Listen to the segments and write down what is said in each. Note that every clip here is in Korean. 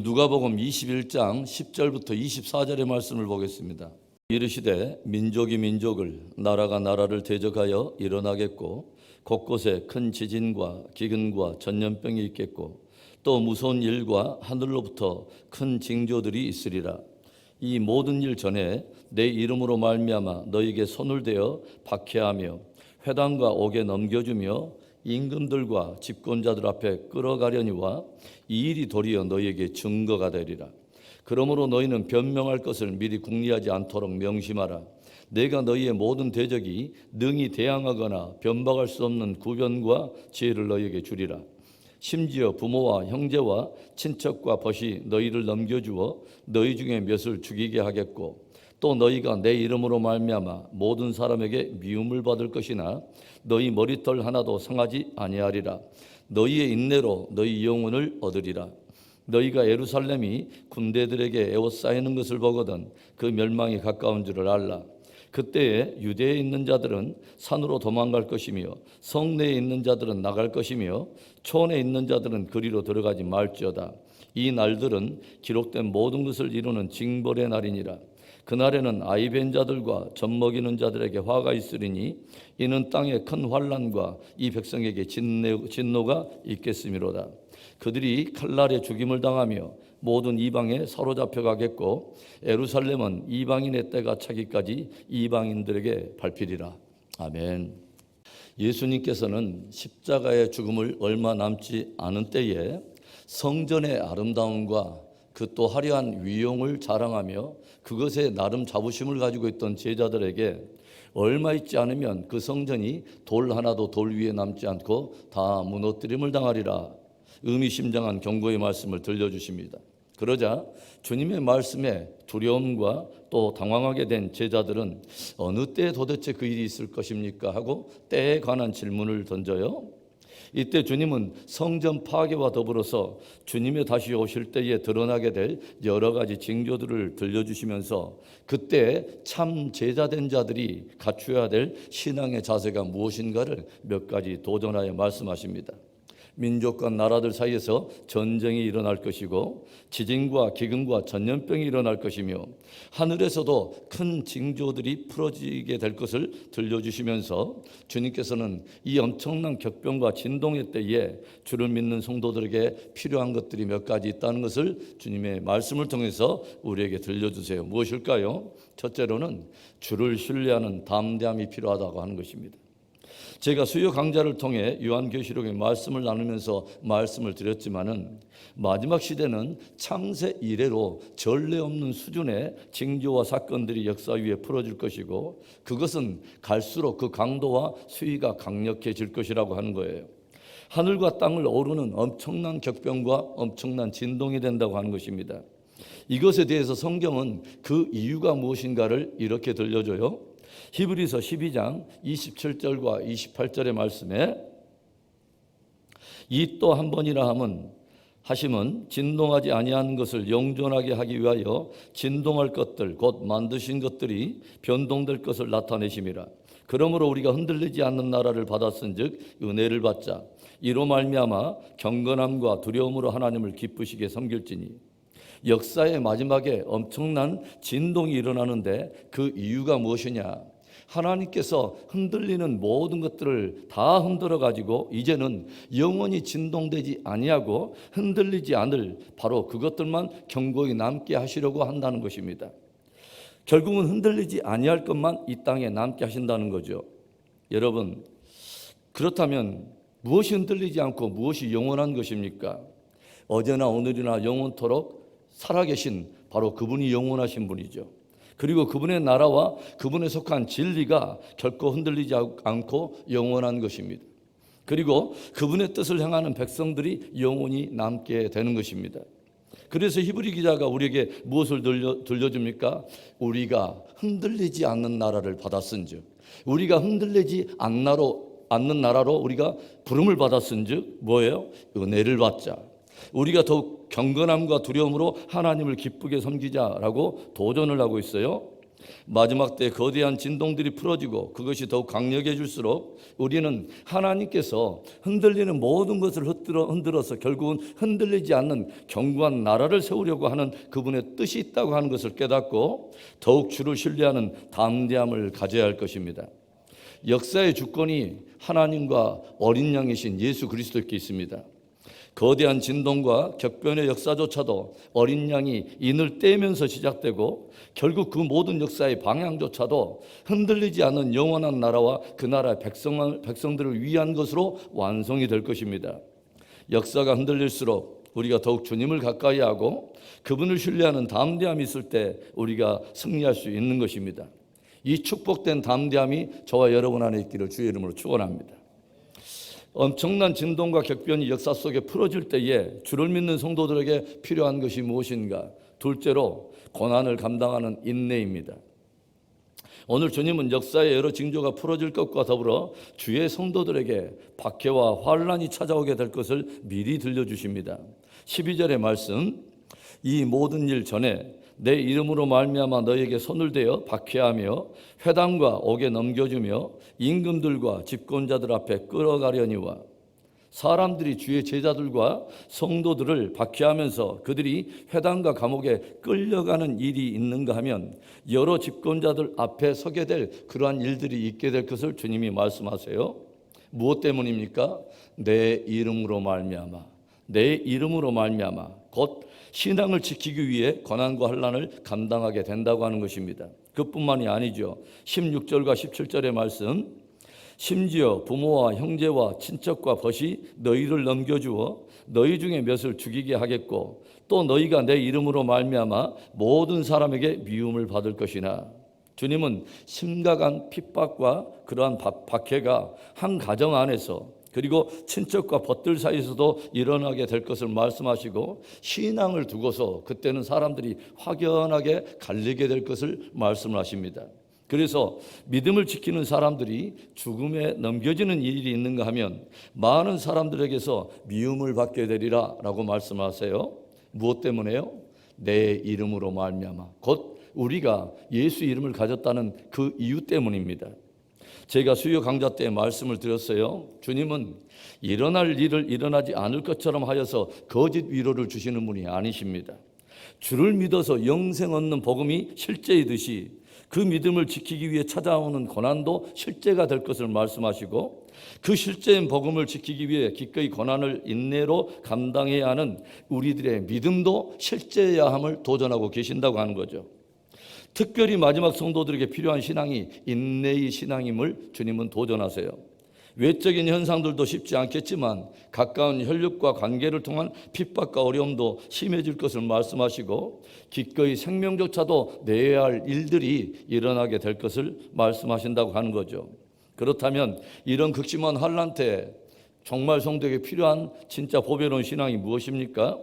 누가복음 21장 10절부터 24절의 말씀을 보겠습니다. 이르시되 민족이 민족을, 나라가 나라를 대적하여 일어나겠고 곳곳에 큰 지진과 기근과 전염병이 있겠고 또 무서운 일과 하늘로부터 큰 징조들이 있으리라. 이 모든 일 전에 내 이름으로 말미암아 너희에게 손을 대어 박해하며 회당과 옥에 넘겨주며 임금들과 집권자들 앞에 끌어가려니와 이 일이 도리어 너희에게 증거가 되리라. 그러므로 너희는 변명할 것을 미리 궁리하지 않도록 명심하라. 내가 너희의 모든 대적이 능히 대항하거나 변박할 수 없는 구변과 지혜를 너희에게 주리라. 심지어 부모와 형제와 친척과 벗이 너희를 넘겨주어 너희 중에 몇을 죽이게 하겠고 또 너희가 내 이름으로 말미암아 모든 사람에게 미움을 받을 것이나 너희 머리털 하나도 상하지 아니하리라. 너희의 인내로 너희 영혼을 얻으리라. 너희가 예루살렘이 군대들에게 에워싸이는 것을 보거든 그 멸망이 가까운 줄을 알라. 그때에 유대에 있는 자들은 산으로 도망갈 것이며 성내에 있는 자들은 나갈 것이며 촌에 있는 자들은 그리로 들어가지 말지어다. 이 날들은 기록된 모든 것을 이루는 징벌의 날이니라. 그날에는 아이벤 자들과 젖먹이는 자들에게 화가 있으리니 이는 땅에 큰 환난과 이 백성에게 진노가 있겠음이로다. 그들이 칼날에 죽임을 당하며 모든 이방에 사로잡혀 가겠고 예루살렘은 이방인의 때가 차기까지 이방인들에게 밟히리라. 아멘. 예수님께서는 십자가의 죽음을 얼마 남지 않은 때에 성전의 아름다움과 그 또 화려한 위용을 자랑하며 그것에 나름 자부심을 가지고 있던 제자들에게 얼마 있지 않으면 그 성전이 돌 하나도 돌 위에 남지 않고 다 무너뜨림을 당하리라. 의미심장한 경고의 말씀을 들려주십니다. 그러자 주님의 말씀에 두려움과 또 당황하게 된 제자들은 어느 때에 도대체 그 일이 있을 것입니까? 하고 때에 관한 질문을 던져요. 이때 주님은 성전 파괴와 더불어서 주님의 다시 오실 때에 드러나게 될 여러 가지 징조들을 들려주시면서 그때 참 제자된 자들이 갖추어야 될 신앙의 자세가 무엇인가를 몇 가지 도전하여 말씀하십니다. 민족과 나라들 사이에서 전쟁이 일어날 것이고 지진과 기근과 전염병이 일어날 것이며 하늘에서도 큰 징조들이 풀어지게 될 것을 들려주시면서 주님께서는 이 엄청난 격변과 진동의 때에 주를 믿는 성도들에게 필요한 것들이 몇 가지 있다는 것을 주님의 말씀을 통해서 우리에게 들려주세요. 무엇일까요? 첫째로는 주를 신뢰하는 담대함이 필요하다고 하는 것입니다. 제가 수요 강좌를 통해 요한계시록의 말씀을 나누면서 말씀을 드렸지만은 마지막 시대는 창세 이래로 전례 없는 수준의 징조와 사건들이 역사 위에 풀어질 것이고 그것은 갈수록 그 강도와 수위가 강력해질 것이라고 하는 거예요. 하늘과 땅을 오르는 엄청난 격변과 엄청난 진동이 된다고 하는 것입니다. 이것에 대해서 성경은 그 이유가 무엇인가를 이렇게 들려줘요. 히브리서 12장 27절과 28절의 말씀에 이 또 한 번이라 하심은 진동하지 아니한 것을 영존하게 하기 위하여 진동할 것들 곧 만드신 것들이 변동될 것을 나타내심이라. 그러므로 우리가 흔들리지 않는 나라를 받았은즉 은혜를 받자. 이로 말미암아 경건함과 두려움으로 하나님을 기쁘시게 섬길지니. 역사의 마지막에 엄청난 진동이 일어나는데 그 이유가 무엇이냐? 하나님께서 흔들리는 모든 것들을 다 흔들어 가지고 이제는 영원히 진동되지 아니하고 흔들리지 않을 바로 그것들만 견고히 남게 하시려고 한다는 것입니다. 결국은 흔들리지 아니할 것만 이 땅에 남게 하신다는 거죠. 여러분, 그렇다면 무엇이 흔들리지 않고 무엇이 영원한 것입니까? 어제나 오늘이나 영원토록 살아계신 바로 그분이 영원하신 분이죠. 그리고 그분의 나라와 그분에 속한 진리가 결코 흔들리지 않고 영원한 것입니다. 그리고 그분의 뜻을 향하는 백성들이 영원히 남게 되는 것입니다. 그래서 히브리 기자가 우리에게 무엇을 들려줍니까? 우리가 흔들리지 않는 나라를 받았은즉, 우리가 흔들리지 않는 나라로 우리가 부름을 받았은즉 뭐예요? 은혜를 받자. 우리가 더욱 경건함과 두려움으로 하나님을 기쁘게 섬기자라고 도전을 하고 있어요. 마지막 때 거대한 진동들이 풀어지고 그것이 더욱 강력해질수록 우리는 하나님께서 흔들리는 모든 것을 흔들어서 결국은 흔들리지 않는 견고한 나라를 세우려고 하는 그분의 뜻이 있다고 하는 것을 깨닫고 더욱 주를 신뢰하는 담대함을 가져야 할 것입니다. 역사의 주권이 하나님과 어린 양이신 예수 그리스도께 있습니다. 거대한 진동과 격변의 역사조차도 어린 양이 인을 떼면서 시작되고 결국 그 모든 역사의 방향조차도 흔들리지 않는 영원한 나라와 그 나라의 백성들을 위한 것으로 완성이 될 것입니다. 역사가 흔들릴수록 우리가 더욱 주님을 가까이 하고 그분을 신뢰하는 담대함이 있을 때 우리가 승리할 수 있는 것입니다. 이 축복된 담대함이 저와 여러분 안에 있기를 주의 이름으로 축원합니다. 엄청난 진동과 격변이 역사 속에 풀어질 때에 주를 믿는 성도들에게 필요한 것이 무엇인가? 둘째로 고난을 감당하는 인내입니다. 오늘 주님은 역사의 여러 징조가 풀어질 것과 더불어 주의 성도들에게 박해와 환난이 찾아오게 될 것을 미리 들려주십니다. 12절의 말씀, 이 모든 일 전에 내 이름으로 말미암아 너에게 손을 대어 박해하며 회당과 옥에 넘겨주며 임금들과 집권자들 앞에 끌어가려니와. 사람들이 주의 제자들과 성도들을 박해하면서 그들이 회당과 감옥에 끌려가는 일이 있는가 하면 여러 집권자들 앞에 서게 될 그러한 일들이 있게 될 것을 주님이 말씀하세요. 무엇 때문입니까? 내 이름으로 말미암아, 내 이름으로 말미암아, 곧 신앙을 지키기 위해 고난과 환난을 감당하게 된다고 하는 것입니다. 그뿐만이 아니죠. 16절과 17절의 말씀, 심지어 부모와 형제와 친척과 벗이 너희를 넘겨주어 너희 중에 몇을 죽이게 하겠고 또 너희가 내 이름으로 말미암아 모든 사람에게 미움을 받을 것이나. 주님은 심각한 핍박과 그러한 박해가 한 가정 안에서 그리고 친척과 벗들 사이에서도 일어나게 될 것을 말씀하시고 신앙을 두고서 그때는 사람들이 확연하게 갈리게 될 것을 말씀을 하십니다. 그래서 믿음을 지키는 사람들이 죽음에 넘겨지는 일이 있는가 하면 많은 사람들에게서 미움을 받게 되리라 라고 말씀하세요. 무엇 때문에요? 내 이름으로 말미암아, 곧 우리가 예수 이름을 가졌다는 그 이유 때문입니다. 제가 수요 강좌 때 말씀을 드렸어요. 주님은 일어날 일을 일어나지 않을 것처럼 하여서 거짓 위로를 주시는 분이 아니십니다. 주를 믿어서 영생 얻는 복음이 실제이듯이 그 믿음을 지키기 위해 찾아오는 고난도 실제가 될 것을 말씀하시고 그 실제인 복음을 지키기 위해 기꺼이 고난을 인내로 감당해야 하는 우리들의 믿음도 실제해야 함을 도전하고 계신다고 하는 거죠. 특별히 마지막 성도들에게 필요한 신앙이 인내의 신앙임을 주님은 도전하세요. 외적인 현상들도 쉽지 않겠지만 가까운 혈육과 관계를 통한 핍박과 어려움도 심해질 것을 말씀하시고 기꺼이 생명조차도 내야 할 일들이 일어나게 될 것을 말씀하신다고 하는 거죠. 그렇다면 이런 극심한 환난 때 정말 성도에게 필요한 진짜 보배로운 신앙이 무엇입니까?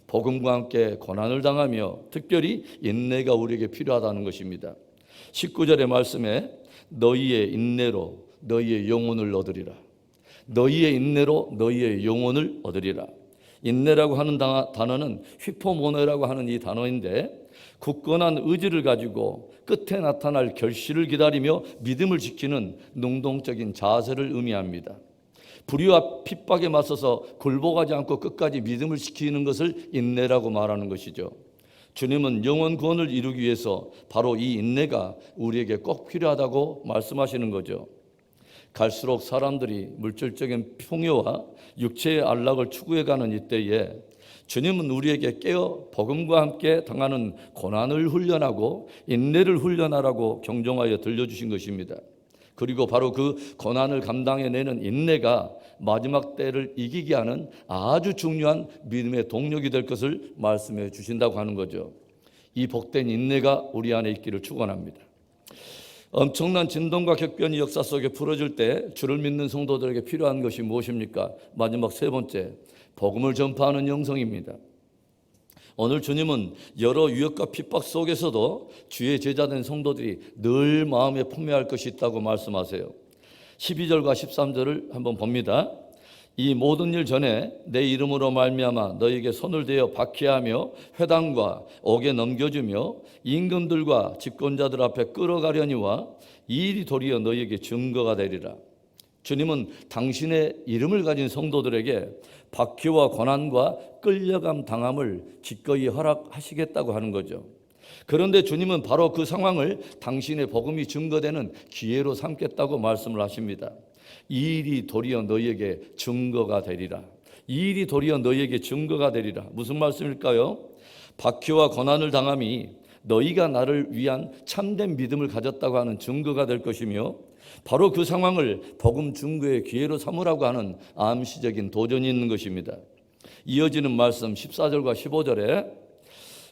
복음과 함께 고난을 당하며 특별히 인내가 우리에게 필요하다는 것입니다. 19절의 말씀에 너희의 인내로 너희의 영혼을 얻으리라. 너희의 인내로 너희의 영혼을 얻으리라. 인내라고 하는 단어는 휘포모네라고 하는 이 단어인데 굳건한 의지를 가지고 끝에 나타날 결실을 기다리며 믿음을 지키는 능동적인 자세를 의미합니다. 불의와 핍박에 맞서서 굴복하지 않고 끝까지 믿음을 지키는 것을 인내라고 말하는 것이죠. 주님은 영원 구원을 이루기 위해서 바로 이 인내가 우리에게 꼭 필요하다고 말씀하시는 거죠. 갈수록 사람들이 물질적인 풍요와 육체의 안락을 추구해가는 이때에 주님은 우리에게 깨어 복음과 함께 당하는 고난을 훈련하고 인내를 훈련하라고 경종하여 들려주신 것입니다. 그리고 바로 그 고난을 감당해내는 인내가 마지막 때를 이기게 하는 아주 중요한 믿음의 동력이 될 것을 말씀해 주신다고 하는 거죠. 이 복된 인내가 우리 안에 있기를 축원합니다. 엄청난 진동과 격변이 역사 속에 풀어질 때 주를 믿는 성도들에게 필요한 것이 무엇입니까? 마지막 세 번째, 복음을 전파하는 영성입니다. 오늘 주님은 여러 유혹과 핍박 속에서도 주의 제자된 성도들이 늘 마음에 품어야 할 것이 있다고 말씀하세요. 12절과 13절을 한번 봅니다. 이 모든 일 전에 내 이름으로 말미암아 너에게 손을 대어 박해하며 회당과 옥에 넘겨주며 임금들과 집권자들 앞에 끌어가려니와 이 일이 도리어 너에게 증거가 되리라. 주님은 당신의 이름을 가진 성도들에게 박해와 고난과 끌려감 당함을 기꺼이 허락하시겠다고 하는 거죠. 그런데 주님은 바로 그 상황을 당신의 복음이 증거되는 기회로 삼겠다고 말씀을 하십니다. 이 일이 도리어 너희에게 증거가 되리라. 이 일이 도리어 너희에게 증거가 되리라. 무슨 말씀일까요? 박해와 고난을 당함이 너희가 나를 위한 참된 믿음을 가졌다고 하는 증거가 될 것이며, 바로 그 상황을 복음 증거의 기회로 삼으라고 하는 암시적인 도전이 있는 것입니다. 이어지는 말씀 14절과 15절에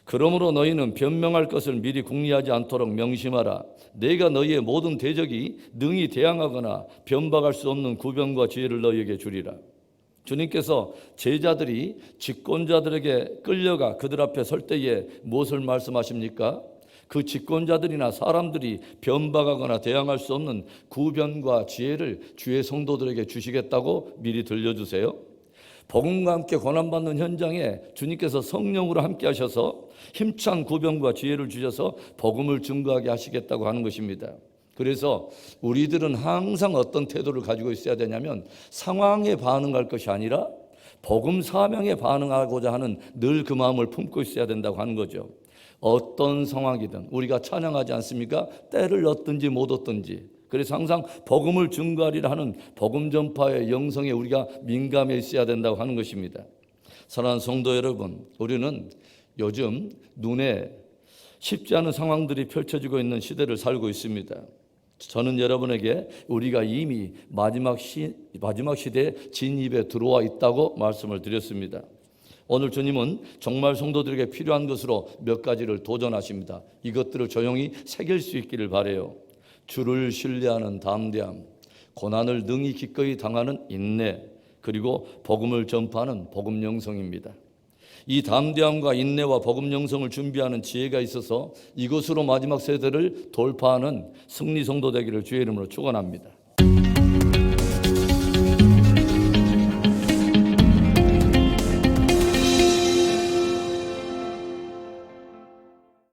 그러므로 너희는 변명할 것을 미리 궁리하지 않도록 명심하라. 내가 너희의 모든 대적이 능히 대항하거나 변박할 수 없는 구변과 지혜를 너희에게 주리라. 주님께서 제자들이 집권자들에게 끌려가 그들 앞에 설 때에 무엇을 말씀하십니까? 그 집권자들이나 사람들이 변박하거나 대항할 수 없는 구변과 지혜를 주의 성도들에게 주시겠다고 미리 들려주세요. 복음과 함께 고난받는 현장에 주님께서 성령으로 함께 하셔서 힘찬 구변과 지혜를 주셔서 복음을 증거하게 하시겠다고 하는 것입니다. 그래서 우리들은 항상 어떤 태도를 가지고 있어야 되냐면, 상황에 반응할 것이 아니라 복음 사명에 반응하고자 하는 늘 그 마음을 품고 있어야 된다고 하는 거죠. 어떤 상황이든 우리가 찬양하지 않습니까? 때를 얻든지 못 얻든지. 그래서 항상 복음을 증거하리라 하는 복음 전파의 영성에 우리가 민감해 있어야 된다고 하는 것입니다. 사랑하는 성도 여러분, 우리는 요즘 눈에 쉽지 않은 상황들이 펼쳐지고 있는 시대를 살고 있습니다. 저는 여러분에게 우리가 이미 마지막 시대의 진입에 들어와 있다고 말씀을 드렸습니다. 오늘 주님은 정말 성도들에게 필요한 것으로 몇 가지를 도전하십니다. 이것들을 조용히 새길 수 있기를 바라요. 주를 신뢰하는 담대함, 고난을 능히 기꺼이 당하는 인내, 그리고 복음을 전파하는 복음 영성입니다. 이 담대함과 인내와 복음 영성을 준비하는 지혜가 있어서 이것으로 마지막 세대를 돌파하는 승리 성도 되기를 주의 이름으로 축원합니다.